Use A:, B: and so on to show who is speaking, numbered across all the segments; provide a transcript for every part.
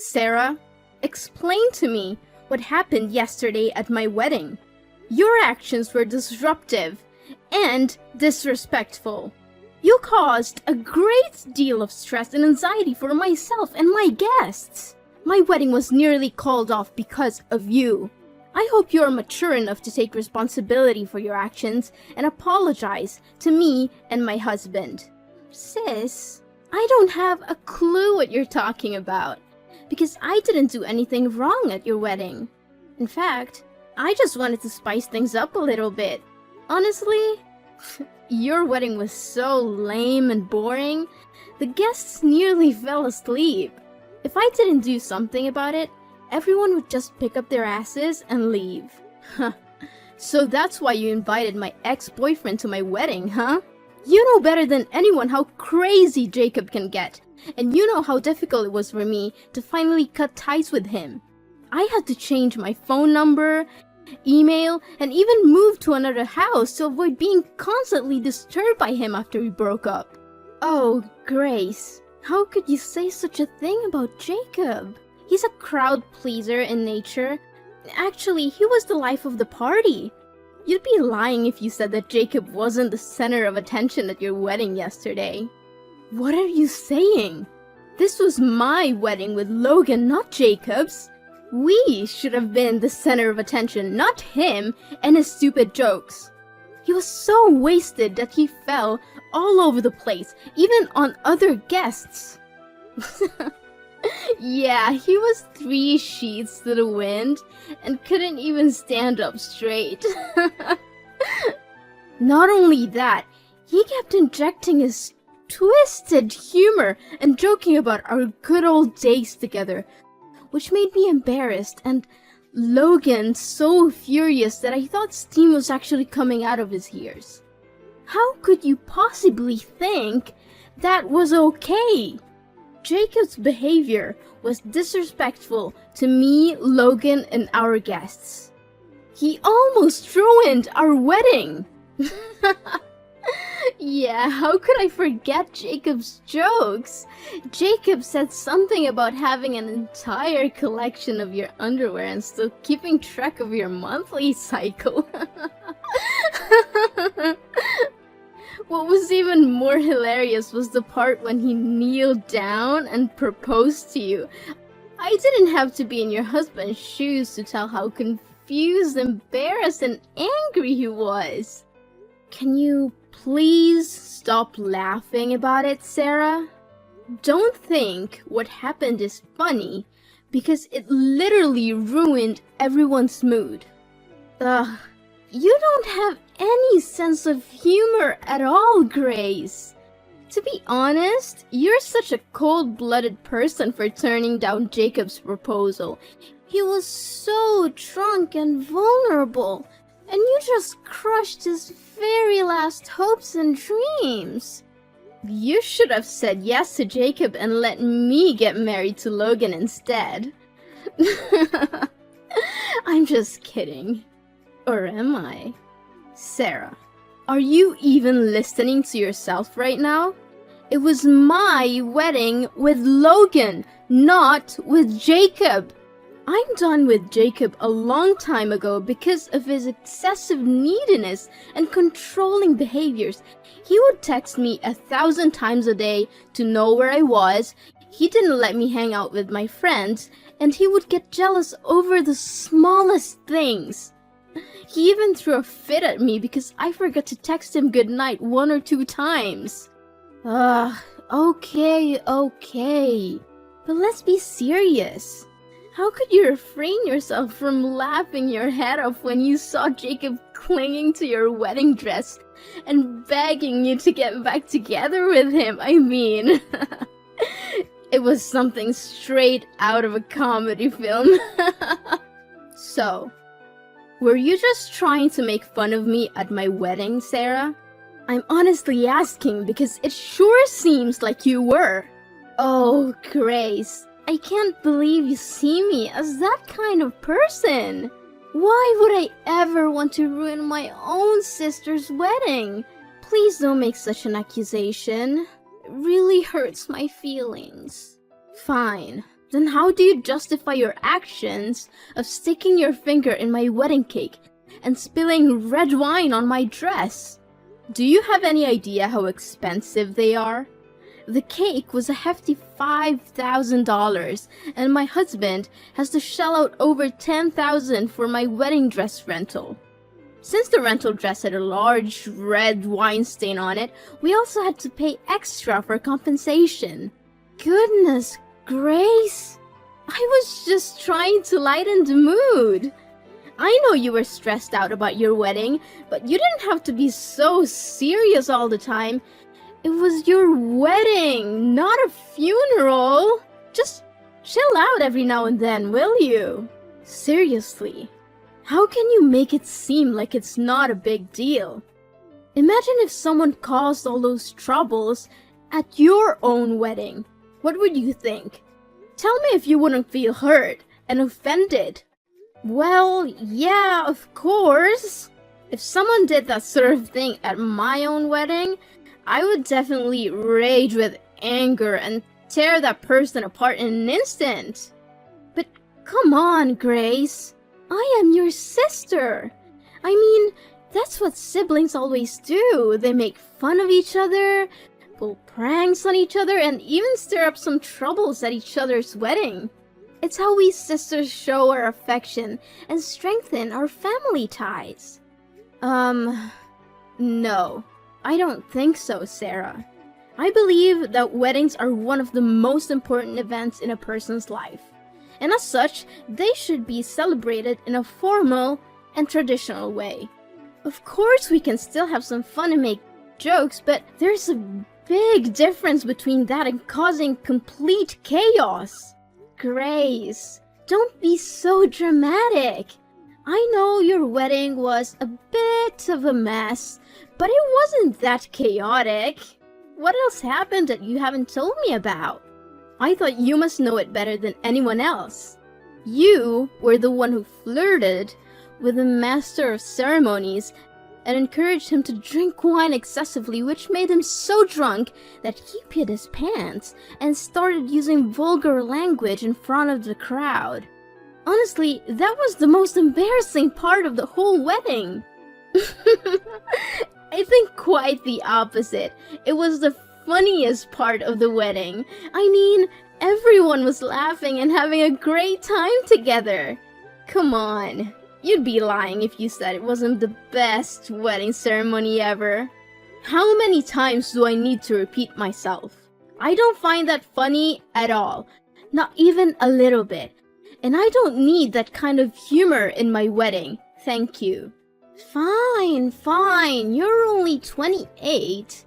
A: Sarah, explain to me what happened yesterday at my wedding. Your actions were disruptive and disrespectful. You caused a great deal of stress and anxiety for myself and my guests. My wedding was nearly called off because of you. I hope you are mature enough to take responsibility for your actions and apologize to me and my husband. Sis, I don't have a clue what you're talking about, because I didn't do anything wrong at your wedding. In fact, I just wanted to spice things up a little bit. Honestly, your wedding was so lame and boring, the guests nearly fell asleep. If I didn't do something about it, everyone would just pick up their asses and leave. So that's why you invited my ex-boyfriend to my wedding, huh? You know better than anyone how crazy Jacob can get, and you know how difficult it was for me to finally cut ties with him. I had to change my phone number, email, and even move to another house to avoid being constantly disturbed by him after we broke up. Oh, Grace, how could you say such a thing about Jacob? He's a crowd pleaser in nature. Actually, he was the life of the party. You'd be lying if you said that Jacob wasn't the center of attention at your wedding yesterday. What are you saying? This was my wedding with Logan, not Jacob's. We should have been the center of attention, not him and his stupid jokes. He was so wasted that he fell all over the place, even on other guests. Yeah, he was 3 sheets to the wind and couldn't even stand up straight. Not only that, he kept injecting his twisted humor and joking about our good old days together, which made me embarrassed and Logan so furious that I thought steam was actually coming out of his ears. How could you possibly think that was okay? Jacob's behavior was disrespectful to me, Logan, and our guests. He almost ruined our wedding! Yeah, how could I forget Jacob's jokes? Jacob said something about having an entire collection of your underwear and still keeping track of your monthly cycle. What was even more hilarious was the part when he kneeled down and proposed to you. I didn't have to be in your husband's shoes to tell how confused, embarrassed, and angry he was. Can you please stop laughing about it, Sarah? Don't think what happened is funny, because it literally ruined everyone's mood. Ugh. You don't have any sense of humor at all, Grace. To be honest, you're such a cold-blooded person for turning down Jacob's proposal. He was so drunk and vulnerable, and you just crushed his very last hopes and dreams. You should have said yes to Jacob and let me get married to Logan instead. I'm just kidding. Or am I? Sarah, are you even listening to yourself right now? It was my wedding with Logan, not with Jacob. I'm done with Jacob a long time ago because of his excessive neediness and controlling behaviors. He would text me 1,000 times a day to know where I was. He didn't let me hang out with my friends, and he would get jealous over the smallest things. He even threw a fit at me because I forgot to text him goodnight 1 or 2 times. Okay. But let's be serious. How could you refrain yourself from laughing your head off when you saw Jacob clinging to your wedding dress and begging you to get back together with him? I mean, it was something straight out of a comedy film. So, were you just trying to make fun of me at my wedding, Sarah? I'm honestly asking because it sure seems like you were. Oh, Grace, I can't believe you see me as that kind of person. Why would I ever want to ruin my own sister's wedding? Please don't make such an accusation. It really hurts my feelings. Fine. Then how do you justify your actions of sticking your finger in my wedding cake and spilling red wine on my dress? Do you have any idea how expensive they are? The cake was a hefty $5,000, and my husband has to shell out over $10,000 for my wedding dress rental. Since the rental dress had a large red wine stain on it, we also had to pay extra for compensation. Goodness Grace, I was just trying to lighten the mood. I know you were stressed out about your wedding, but you didn't have to be so serious all the time. It was your wedding, not a funeral. Just chill out every now and then, will you? Seriously, how can you make it seem like it's not a big deal? Imagine if someone caused all those troubles at your own wedding. What would you think? Tell me if you wouldn't feel hurt and offended. Well, yeah, of course. If someone did that sort of thing at my own wedding, I would definitely rage with anger and tear that person apart in an instant. But come on, Grace. I am your sister. I mean, that's what siblings always do. They make fun of each other, pull pranks on each other, and even stir up some troubles at each other's wedding. It's how we sisters show our affection and strengthen our family ties. No, I don't think so, Sarah. I believe that weddings are one of the most important events in a person's life, and as such, they should be celebrated in a formal and traditional way. Of course, we can still have some fun and make jokes, but there's a big difference between that and causing complete chaos. Grace, don't be so dramatic. I know your wedding was a bit of a mess, but it wasn't that chaotic. What else happened that you haven't told me about? I thought you must know it better than anyone else. You were the one who flirted with the master of ceremonies and encouraged him to drink wine excessively, which made him so drunk that he peed his pants and started using vulgar language in front of the crowd. Honestly, that was the most embarrassing part of the whole wedding. I think quite the opposite. It was the funniest part of the wedding. I mean, everyone was laughing and having a great time together. Come on. You'd be lying if you said it wasn't the best wedding ceremony ever. How many times do I need to repeat myself? I don't find that funny at all. Not even a little bit. And I don't need that kind of humor in my wedding. Thank you. Fine. You're only 28.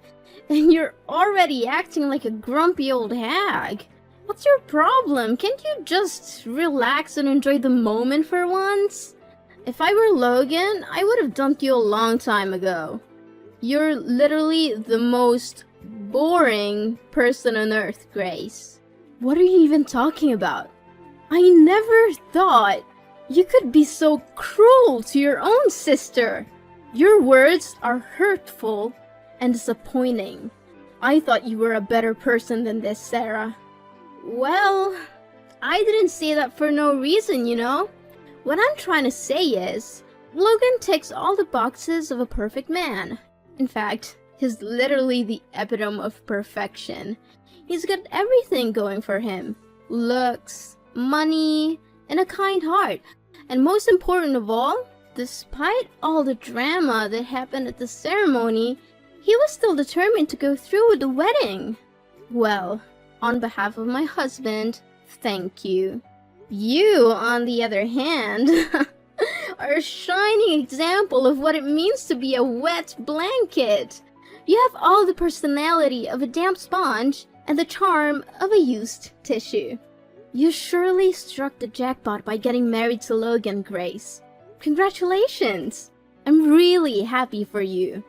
A: And you're already acting like a grumpy old hag. What's your problem? Can't you just relax and enjoy the moment for once? If I were Logan, I would have dumped you a long time ago. You're literally the most boring person on earth, Grace. What are you even talking about? I never thought you could be so cruel to your own sister. Your words are hurtful and disappointing. I thought you were a better person than this, Sarah. Well, I didn't say that for no reason, you know? What I'm trying to say is, Logan ticks all the boxes of a perfect man. In fact, he's literally the epitome of perfection. He's got everything going for him. Looks, money, and a kind heart. And most important of all, despite all the drama that happened at the ceremony, he was still determined to go through with the wedding. Well, on behalf of my husband, thank you. You, on the other hand, are a shining example of what it means to be a wet blanket. You have all the personality of a damp sponge and the charm of a used tissue. You surely struck the jackpot by getting married to Logan, Grace. Congratulations! I'm really happy for you.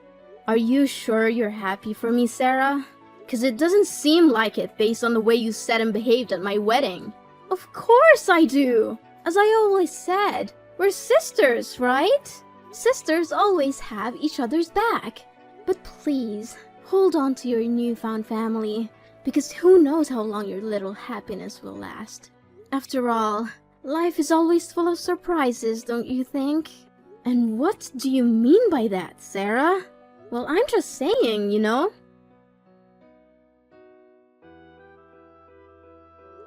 A: Are you sure you're happy for me, Sarah? 'Cause it doesn't seem like it based on the way you said and behaved at my wedding. Of course I do! As I always said, we're sisters, right? Sisters always have each other's back. But please, hold on to your newfound family, because who knows how long your little happiness will last. After all, life is always full of surprises, don't you think? And what do you mean by that, Sarah? Well, I'm just saying, you know?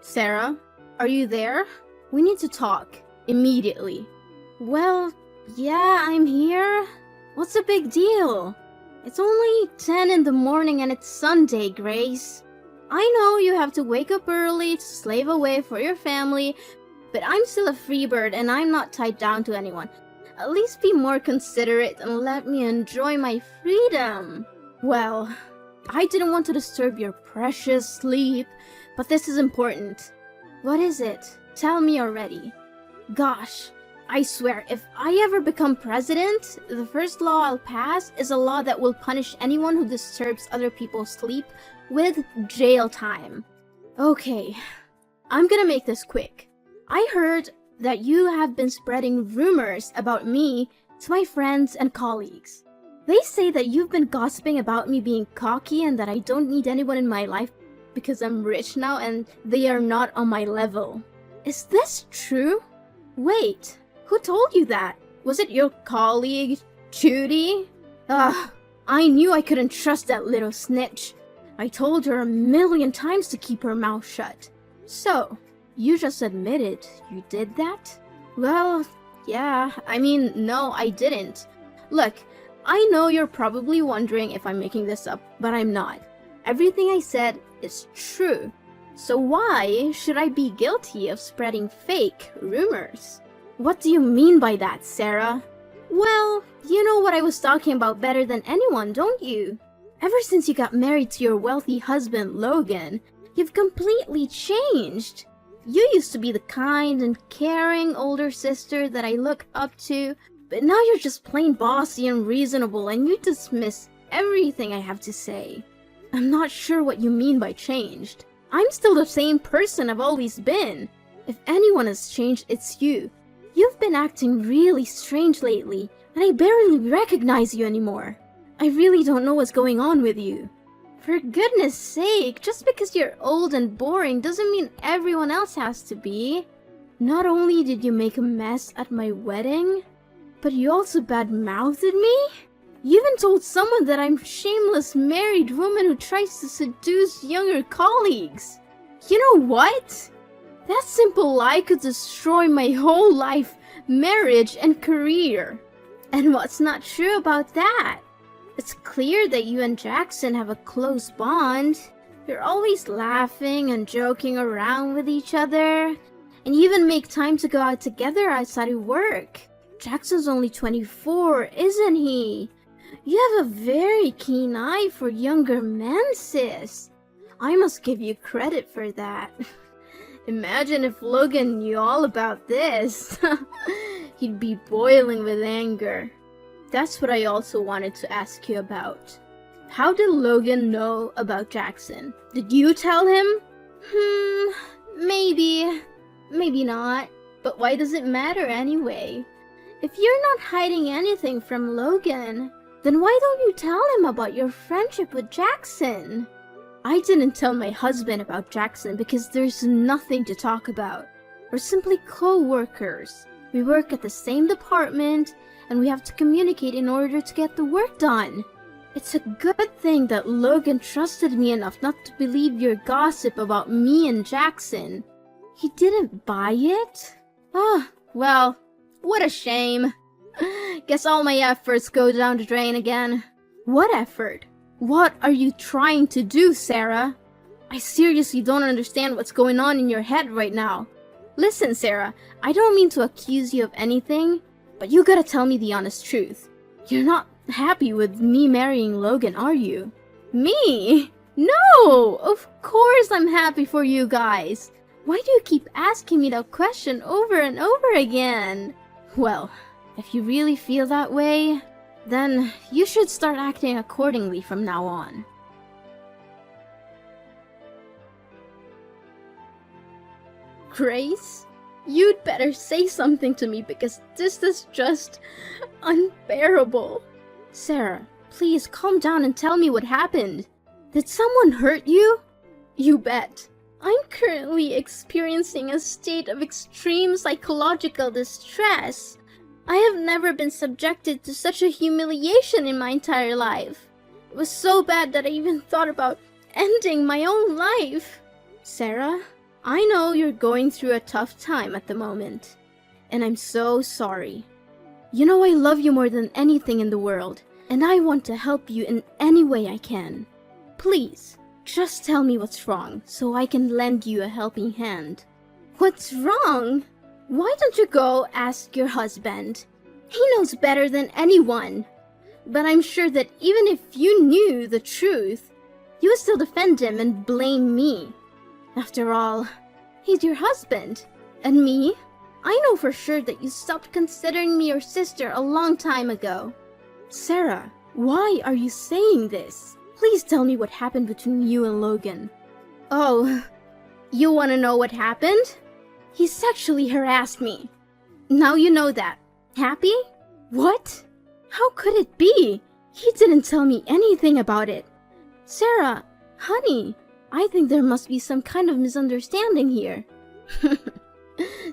A: Sarah, are you there? We need to talk. Immediately. Well, yeah, I'm here. What's the big deal? It's only 10 in the morning and it's Sunday, Grace. I know you have to wake up early to slave away for your family, but I'm still a free bird and I'm not tied down to anyone. At least be more considerate and let me enjoy my freedom. Well, I didn't want to disturb your precious sleep, but this is important. What is it? Tell me already. Gosh, I swear, if I ever become president, the first law I'll pass is a law that will punish anyone who disturbs other people's sleep with jail time. Okay, I'm gonna make this quick. I heard that you have been spreading rumors about me to my friends and colleagues. They say that you've been gossiping about me being cocky and that I don't need anyone in my life because I'm rich now and they are not on my level. Is this true? Wait, who told you that? Was it your colleague, Judy? I knew I couldn't trust that little snitch. I told her 1,000,000 times to keep her mouth shut. So, you just admitted you did that? Well, yeah, no, I didn't. Look, I know you're probably wondering if I'm making this up, but I'm not. Everything I said is true. So why should I be guilty of spreading fake rumors? What do you mean by that, Sarah? Well, you know what I was talking about better than anyone, don't you? Ever since you got married to your wealthy husband, Logan, you've completely changed. You used to be the kind and caring older sister that I look up to, but now you're just plain bossy and reasonable and you dismiss everything I have to say. I'm not sure what you mean by changed. I'm still the same person I've always been. If anyone has changed, it's you. You've been acting really strange lately, and I barely recognize you anymore. I really don't know what's going on with you. For goodness sake, just because you're old and boring doesn't mean everyone else has to be. Not only did you make a mess at my wedding, but you also bad-mouthed me? You even told someone that I'm a shameless married woman who tries to seduce younger colleagues. You know what? That simple lie could destroy my whole life, marriage, and career. And what's not true about that? It's clear that you and Jackson have a close bond. You're always laughing and joking around with each other, and you even make time to go out together outside of work. Jackson's only 24, isn't he? You have a very keen eye for younger men, sis. I must give you credit for that. Imagine if Logan knew all about this. He'd be boiling with anger. That's what I also wanted to ask you about. How did Logan know about Jackson? Did you tell him? Maybe. Maybe not. But why does it matter anyway? If you're not hiding anything from Logan, then why don't you tell him about your friendship with Jackson? I didn't tell my husband about Jackson because there's nothing to talk about. We're simply co-workers. We work at the same department, and we have to communicate in order to get the work done. It's a good thing that Logan trusted me enough not to believe your gossip about me and Jackson. He didn't buy it? Well, what a shame. Guess all my efforts go down the drain again. What effort? What are you trying to do, Sarah? I seriously don't understand what's going on in your head right now. Listen, Sarah, I don't mean to accuse you of anything, but you gotta tell me the honest truth. You're not happy with me marrying Logan, are you? Me? No! Of course I'm happy for you guys. Why do you keep asking me that question over and over again? Well, if you really feel that way, then you should start acting accordingly from now on. Grace, you'd better say something to me because this is just unbearable. Sarah, please calm down and tell me what happened. Did someone hurt you? You bet. I'm currently experiencing a state of extreme psychological distress. I have never been subjected to such a humiliation in my entire life. It was so bad that I even thought about ending my own life. Sarah, I know you're going through a tough time at the moment, and I'm so sorry. You know I love you more than anything in the world, and I want to help you in any way I can. Please, just tell me what's wrong so I can lend you a helping hand. What's wrong? Why don't you go ask your husband? He knows better than anyone. But I'm sure that even if you knew the truth, you would still defend him and blame me. After all, he's your husband. And me? I know for sure that you stopped considering me your sister a long time ago. Sarah, why are you saying this? Please tell me what happened between you and Logan. Oh, you want to know what happened? He sexually harassed me. Now you know that. Happy? What? How could it be? He didn't tell me anything about it. Sarah, honey, I think there must be some kind of misunderstanding here.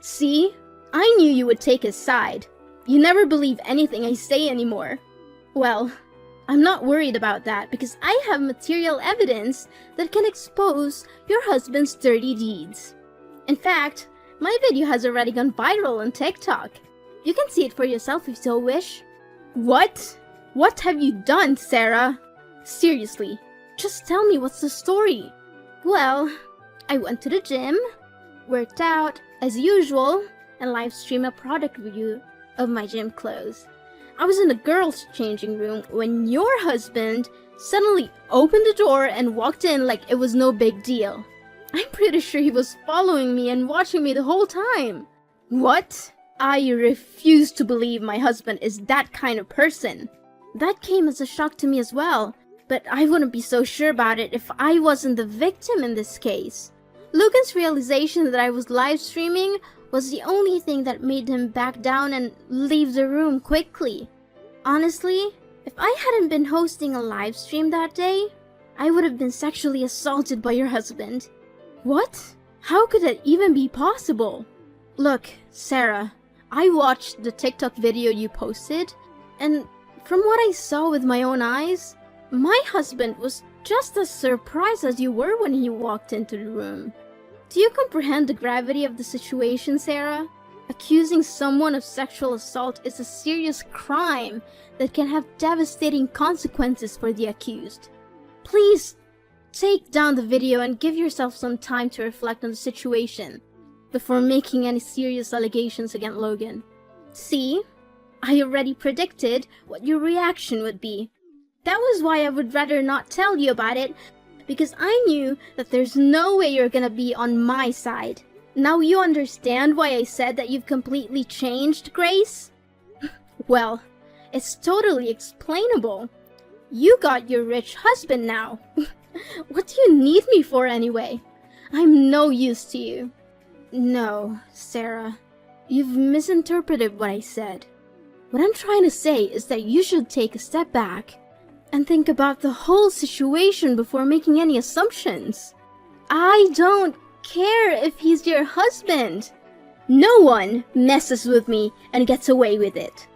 A: See? I knew you would take his side. You never believe anything I say anymore. Well, I'm not worried about that because I have material evidence that can expose your husband's dirty deeds. In fact, my video has already gone viral on TikTok. You can see it for yourself if you so wish. What? What have you done, Sarah? Seriously, just tell me what's the story. Well, I went to the gym, worked out as usual, and live streamed a product review of my gym clothes. I was in the girls' changing room when your husband suddenly opened the door and walked in like it was no big deal. I'm pretty sure he was following me and watching me the whole time. What? I refuse to believe my husband is that kind of person. That came as a shock to me as well, but I wouldn't be so sure about it if I wasn't the victim in this case. Logan's realization that I was live streaming was the only thing that made him back down and leave the room quickly. Honestly, if I hadn't been hosting a live stream that day, I would have been sexually assaulted by your husband. What? How could that even be possible? Look, Sarah, I watched the TikTok video you posted, and from what I saw with my own eyes, my husband was just as surprised as you were when he walked into the room. Do you comprehend the gravity of the situation, Sarah? Accusing someone of sexual assault is a serious crime that can have devastating consequences for the accused. Please, take down the video and give yourself some time to reflect on the situation before making any serious allegations against Logan. See? I already predicted what your reaction would be. That was why I would rather not tell you about it, because I knew that there's no way you're gonna be on my side. Now you understand why I said that you've completely changed, Grace? Well, it's totally explainable. You got your rich husband now. What do you need me for anyway? I'm no use to you. No, Sarah, you've misinterpreted what I said. What I'm trying to say is that you should take a step back and think about the whole situation before making any assumptions. I don't care if he's your husband. No one messes with me and gets away with it.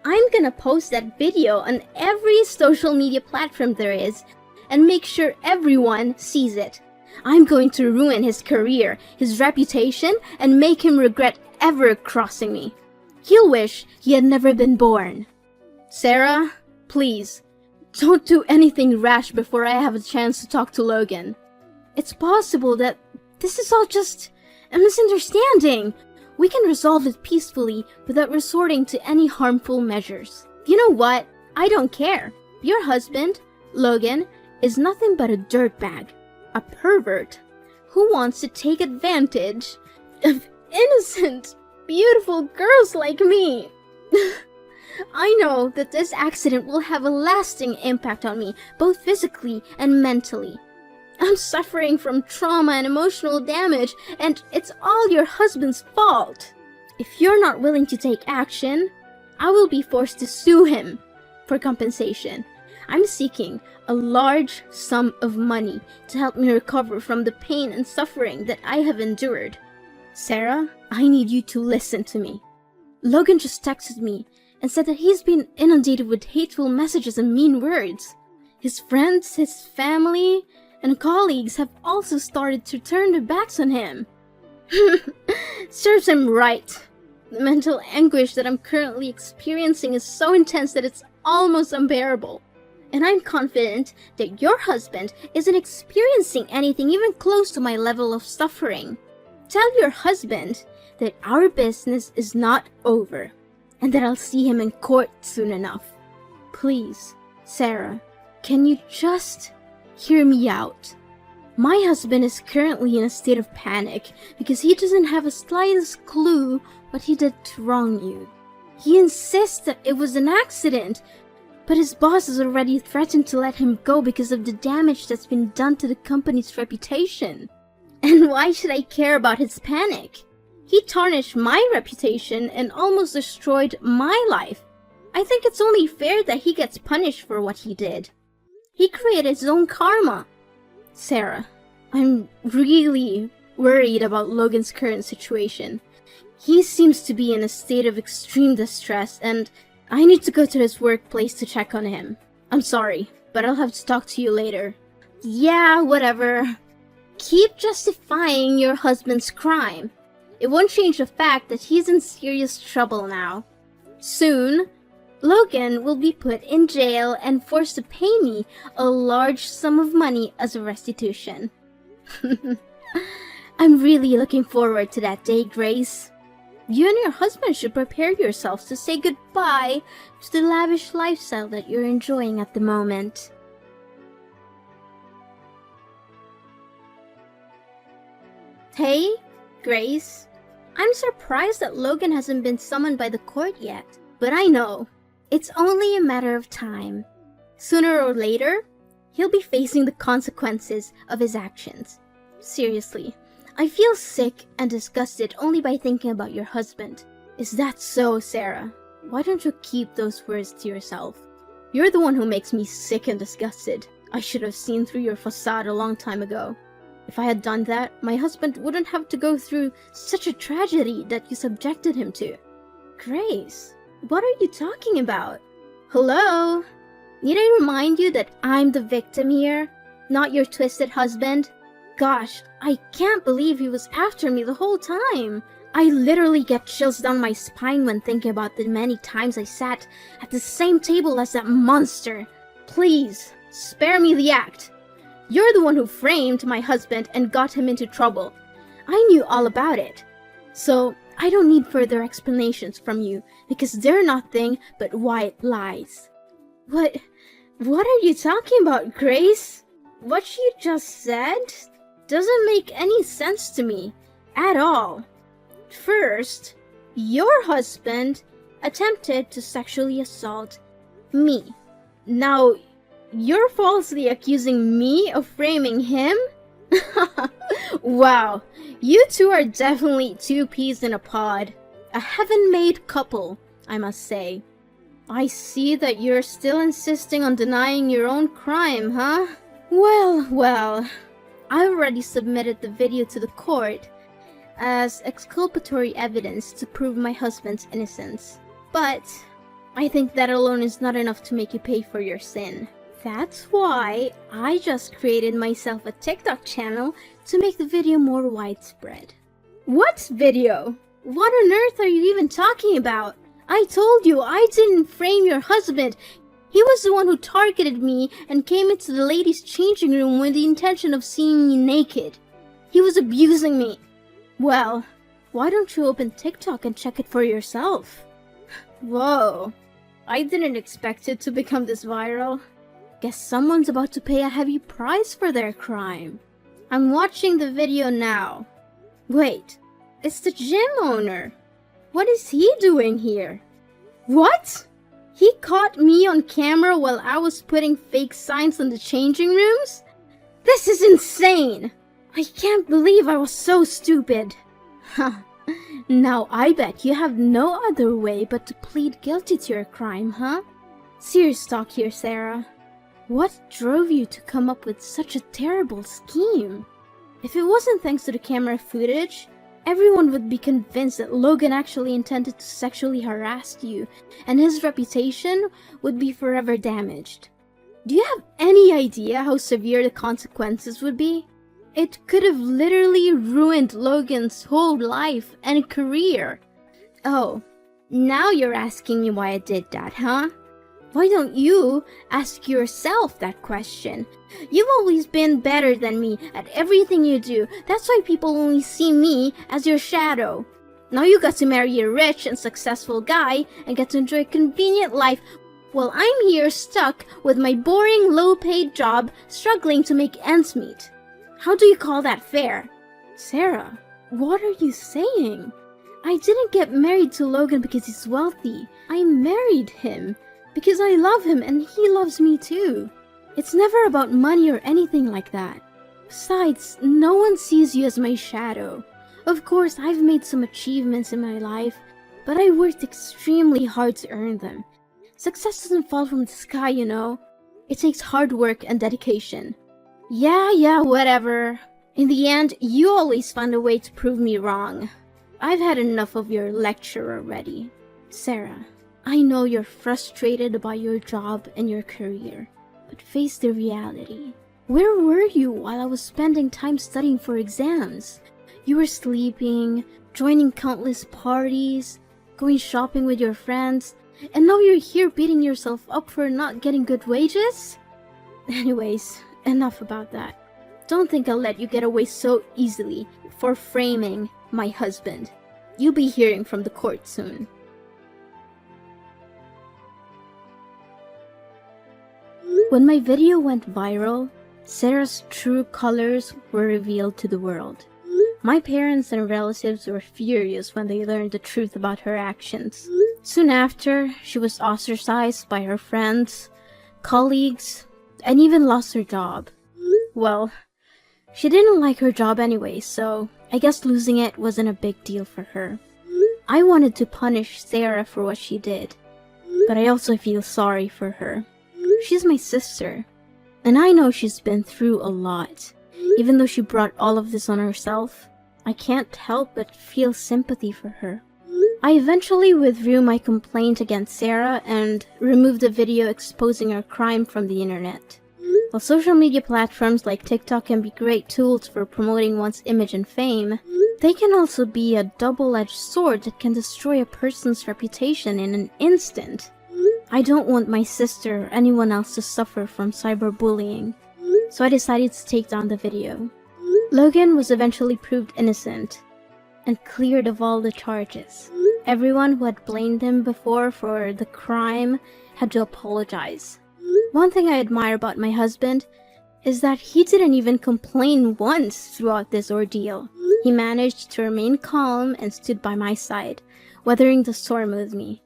A: I'm gonna post that video on every social media platform there is and make sure everyone sees it. I'm going to ruin his career, his reputation, and make him regret ever crossing me. He'll wish he had never been born. Sarah, please, don't do anything rash before I have a chance to talk to Logan. It's possible that this is all just a misunderstanding. We can resolve it peacefully without resorting to any harmful measures. You know what? I don't care. Your husband, Logan, is nothing but a dirtbag, a pervert, who wants to take advantage of innocent, beautiful girls like me. I know that this accident will have a lasting impact on me, both physically and mentally. I'm suffering from trauma and emotional damage, and it's all your husband's fault. If you're not willing to take action, I will be forced to sue him for compensation. I'm seeking a large sum of money to help me recover from the pain and suffering that I have endured. Sarah, I need you to listen to me. Logan just texted me and said that he's been inundated with hateful messages and mean words. His friends, his family, and colleagues have also started to turn their backs on him. Serves him right. The mental anguish that I'm currently experiencing is so intense that it's almost unbearable. And I'm confident that your husband isn't experiencing anything even close to my level of suffering. Tell your husband that our business is not over and that I'll see him in court soon enough. Please, Sarah, can you just hear me out? My husband is currently in a state of panic because he doesn't have the slightest clue what he did to wrong you. He insists that it was an accident, but his boss has already threatened to let him go because of the damage that's been done to the company's reputation. And why should I care about his panic? He tarnished my reputation and almost destroyed my life. I think it's only fair that he gets punished for what he did. He created his own karma. Sarah, I'm really worried about Logan's current situation. He seems to be in a state of extreme distress, and I need to go to his workplace to check on him. I'm sorry, but I'll have to talk to you later. Yeah, whatever. Keep justifying your husband's crime. It won't change the fact that he's in serious trouble now. Soon, Logan will be put in jail and forced to pay me a large sum of money as a restitution. I'm really looking forward to that day, Grace. You and your husband should prepare yourselves to say goodbye to the lavish lifestyle that you're enjoying at the moment. Hey, Grace. I'm surprised that Logan hasn't been summoned by the court yet, but I know. It's only a matter of time. Sooner or later, he'll be facing the consequences of his actions. Seriously, I feel sick and disgusted only by thinking about your husband. Is that so, Sarah? Why don't you keep those words to yourself? You're the one who makes me sick and disgusted. I should have seen through your facade a long time ago. If I had done that, my husband wouldn't have to go through such a tragedy that you subjected him to. Grace, what are you talking about? Hello? Need I remind you that I'm the victim here, not your twisted husband? Gosh, I can't believe he was after me the whole time. I literally get chills down my spine when thinking about the many times I sat at the same table as that monster. Please, spare me the act. You're the one who framed my husband and got him into trouble. I knew all about it. So, I don't need further explanations from you because they're nothing but white lies. What are you talking about, Grace? What you just said doesn't make any sense to me at all. First, your husband attempted to sexually assault me. Now, you're falsely accusing me of framing him? Wow, you two are definitely two peas in a pod. A heaven-made couple, I must say. I see that you're still insisting on denying your own crime, huh? Well, I already submitted the video to the court as exculpatory evidence to prove my husband's innocence. But I think that alone is not enough to make you pay for your sin. That's why I just created myself a TikTok channel to make the video more widespread. What video? What on earth are you even talking about? I told you I didn't frame your husband. He was the one who targeted me and came into the ladies' changing room with the intention of seeing me naked. He was abusing me. Well, why don't you open TikTok and check it for yourself? Whoa, I didn't expect it to become this viral. Guess someone's about to pay a heavy price for their crime. I'm watching the video now. Wait, it's the gym owner. What is he doing here? What? He caught me on camera while I was putting fake signs on the changing rooms? This is insane! I can't believe I was so stupid. Huh. Now I bet you have no other way but to plead guilty to your crime, huh? Serious talk here, Sarah. What drove you to come up with such a terrible scheme? If it wasn't thanks to the camera footage, everyone would be convinced that Logan actually intended to sexually harass you, and his reputation would be forever damaged. Do you have any idea how severe the consequences would be? It could have literally ruined Logan's whole life and career. Oh, now you're asking me why I did that, huh? Why don't you ask yourself that question? You've always been better than me at everything you do. That's why people only see me as your shadow. Now you got to marry a rich and successful guy and get to enjoy a convenient life while I'm here stuck with my boring, low-paid job, struggling to make ends meet. How do you call that fair? Sarah, what are you saying? I didn't get married to Logan because he's wealthy. I married him because I love him and he loves me too. It's never about money or anything like that. Besides, no one sees you as my shadow. Of course, I've made some achievements in my life, but I worked extremely hard to earn them. Success doesn't fall from the sky, you know. It takes hard work and dedication. Yeah, whatever. In the end, you always find a way to prove me wrong. I've had enough of your lecture already. Sarah, I know you're frustrated about your job and your career, but face the reality. Where were you while I was spending time studying for exams? You were sleeping, joining countless parties, going shopping with your friends, and now you're here beating yourself up for not getting good wages? Anyways, enough about that. Don't think I'll let you get away so easily for framing my husband. You'll be hearing from the court soon. When my video went viral, Sarah's true colors were revealed to the world. My parents and relatives were furious when they learned the truth about her actions. Soon after, she was ostracized by her friends, colleagues, and even lost her job. Well, she didn't like her job anyway, so I guess losing it wasn't a big deal for her. I wanted to punish Sarah for what she did, but I also feel sorry for her. She's my sister, and I know she's been through a lot. Even though she brought all of this on herself, I can't help but feel sympathy for her. I eventually withdrew my complaint against Sarah and removed the video exposing her crime from the internet. While social media platforms like TikTok can be great tools for promoting one's image and fame, they can also be a double-edged sword that can destroy a person's reputation in an instant. I don't want my sister or anyone else to suffer from cyberbullying, so I decided to take down the video. Logan was eventually proved innocent and cleared of all the charges. Everyone who had blamed him before for the crime had to apologize. One thing I admire about my husband is that he didn't even complain once throughout this ordeal. He managed to remain calm and stood by my side, weathering the storm with me.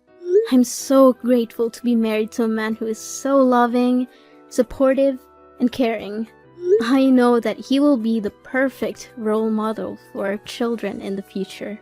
A: I'm so grateful to be married to a man who is so loving, supportive, and caring. I know that he will be the perfect role model for our children in the future.